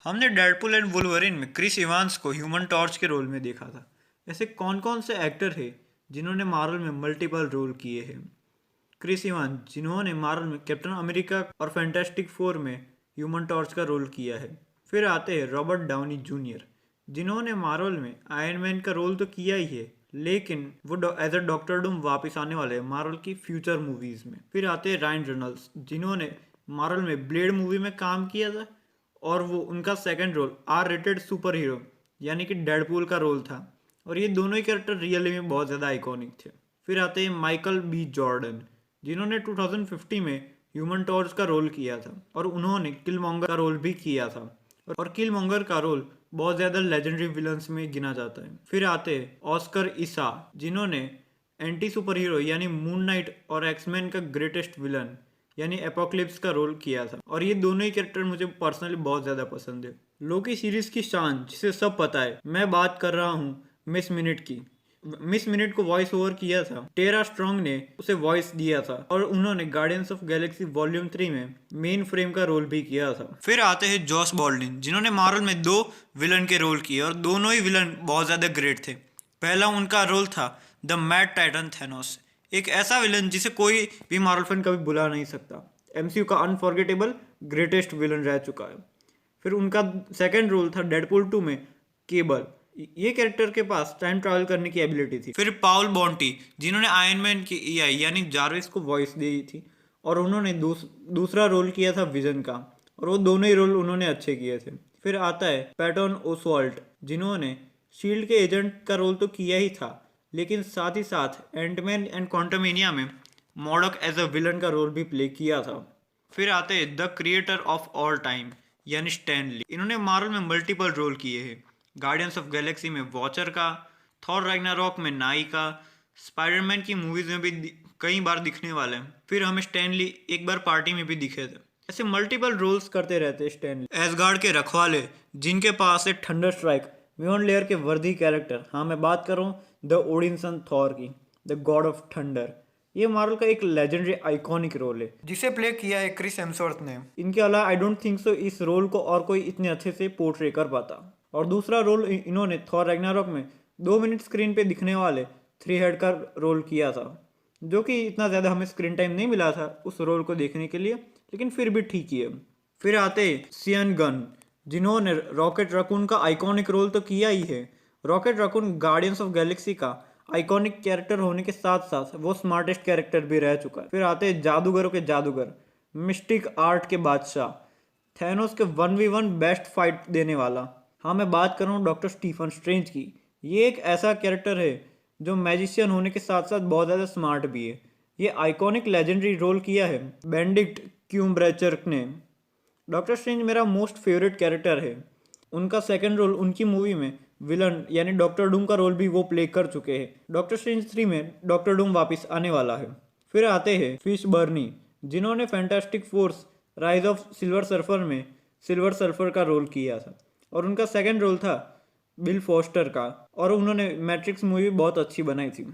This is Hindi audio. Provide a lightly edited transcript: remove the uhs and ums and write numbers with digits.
हमने डेडपुल एंड वुल्वरिन में क्रिस इवांस को ह्यूमन टॉर्च के रोल में देखा था। ऐसे कौन कौन से एक्टर हैं जिन्होंने मार्वल में मल्टीपल रोल किए हैं? क्रिस इवांस, जिन्होंने मार्वल में कैप्टन अमेरिका और फैंटास्टिक फोर में ह्यूमन टॉर्च का रोल किया है। फिर आते हैं रॉबर्ट डाउनी जूनियर, जिन्होंने मार्वल में आयरन मैन का रोल तो किया ही है, लेकिन वो एज अ डॉक्टर डूम वापस आने वाले हैं मार्वल की फ्यूचर मूवीज में। फिर आते हैं रायन रेनॉल्ड्स, जिन्होंने मार्वल में ब्लेड मूवी में काम किया था और वो उनका second role R rated super hero यानी कि डेडपूल का रोल था, और ये दोनों ही कैरेक्टर रियली में बहुत ज़्यादा आइकॉनिक थे। फिर आते हैं माइकल बी जॉर्डन, जिन्होंने 2050 में ह्यूमन टॉर्च का रोल किया था और उन्होंने किलमॉन्गर का रोल भी किया था, और किलमॉन्गर का रोल बहुत ज़्यादा लेजेंडरी विलन्स में गिना जाता है। फिर आते हैं ऑस्कर इसा, जिन्होंने एंटी सुपर हीरो यानी मून नाइट और एक्समैन का ग्रेटेस्ट विलन यानी एपोक्लिप्स का रोल किया था, और ये दोनों ही कैरेक्टर मुझे पर्सनली बहुत ज़्यादा पसंद है। लोकी सीरीज की शान जिसे सब पता है, मैं बात कर रहा हूँ मिस मिनट की। मिस मिनट को वॉइस ओवर किया था टेरा स्ट्रॉन्ग ने, उसे वॉइस दिया था, और उन्होंने गार्डियंस ऑफ गैलेक्सी वॉल्यूम 3 में मेन फ्रेम का रोल भी किया था। फिर आते हैं जॉस बॉल्डिन, जिन्होंने मार्वल में 2 विलन के रोल किए और दोनों ही विलन बहुत ज़्यादा ग्रेट थे। पहला उनका रोल था द मैड टाइटन थैनोस, एक ऐसा विलन जिसे कोई भी मार्वल फैन कभी भुला नहीं सकता। एमसीयू का अनफॉरगेटेबल ग्रेटेस्ट विलन रह चुका है। फिर उनका सेकंड रोल था डेडपूल 2 में केबल। ये कैरेक्टर के पास टाइम ट्रैवल करने की एबिलिटी थी। फिर पाउल बॉन्टी, जिन्होंने आयरन मैन की एआई यानी जारविस को वॉइस दी थी, और उन्होंने दूसरा रोल किया था विजन का, और वो दोनों ही रोल उन्होंने अच्छे किए थे। फिर आता है पैटर्न ओसवाल्ट, जिन्होंने शील्ड के एजेंट का रोल तो किया ही था, लेकिन साथ ही साथ एंटमैन एंड क्वांटमेनिया में मॉडॉक एज अ विलन का रोल भी प्ले किया था। फिर आते हैं the creator of all time यानी स्टैन ली। इन्होंने मार्वल में मल्टीपल रोल किए हैं, गार्डियंस ऑफ गैलेक्सी में वॉचर का, थॉर रैग्नारॉक में नाई का, स्पाइडरमैन की मूवीज में भी कई बार दिखने वाले हैं। फिर हमें स्टैन ली एक बार पार्टी में भी दिखे थे। ऐसे मल्टीपल रोल्स करते रहते हैं स्टैन ली। एसगार्ड के रखवाले, जिनके पास है थंडर स्ट्राइक, म्योन लेयर के वर्दी कैरेक्टर, हाँ मैं बात कर रहा हूँ द ओडिनसन थॉर की, द गॉड ऑफ थंडर। ये मार्वल का एक लेजेंडरी आइकॉनिक रोल है जिसे प्ले किया है क्रिस हेम्सवर्थ ने। इनके अलावा आई डोंट थिंक सो इस रोल को और कोई इतने अच्छे से पोर्ट्रे कर पाता। और दूसरा रोल इन्होंने थॉर रैग्नारॉक में 2 मिनट स्क्रीन पे दिखने वाले 3 हेड का रोल किया था, जो कि इतना ज़्यादा हमें स्क्रीन टाइम नहीं मिला था उस रोल को देखने के लिए, लेकिन फिर भी ठीक ही है। फिर आते सियन गन, जिन्होंने रॉकेट रकून का आइकॉनिक रोल तो किया ही है। Rocket raccoon guardians of Galaxy का आइकॉनिक कैरेक्टर होने के साथ साथ वो स्मार्टेस्ट कैरेक्टर भी रह चुका है। फिर आते हैं जादूगरों के जादूगर, मिस्टिक आर्ट के बादशाह, थैनोस के 1v1 बेस्ट फाइट देने वाला, हाँ मैं बात कर रहा हूँ डॉक्टर स्टीफन स्ट्रेंज की। ये एक ऐसा कैरेक्टर है जो मैजिशियन होने के साथ साथ बहुत ज़्यादा स्मार्ट भी है। ये आइकॉनिक लेजेंडरी रोल किया है बेनेडिक्ट क्यूम्ब्रेचर ने। डॉक्टर स्ट्रेंज मेरा मोस्ट फेवरेट कैरेक्टर है। उनका सेकंड रोल उनकी मूवी में विलन यानी डॉक्टर डूम का रोल भी वो प्ले कर चुके हैं। डॉक्टर स्ट्रेंज 3 में डॉक्टर डूम वापस आने वाला है। फिर आते हैं फिश बर्नी, जिन्होंने fantastic force rise of silver surfer में सिल्वर सर्फर का रोल किया था, और उनका सेकंड रोल था बिल फॉस्टर का, और उन्होंने मैट्रिक्स मूवी बहुत अच्छी बनाई थी।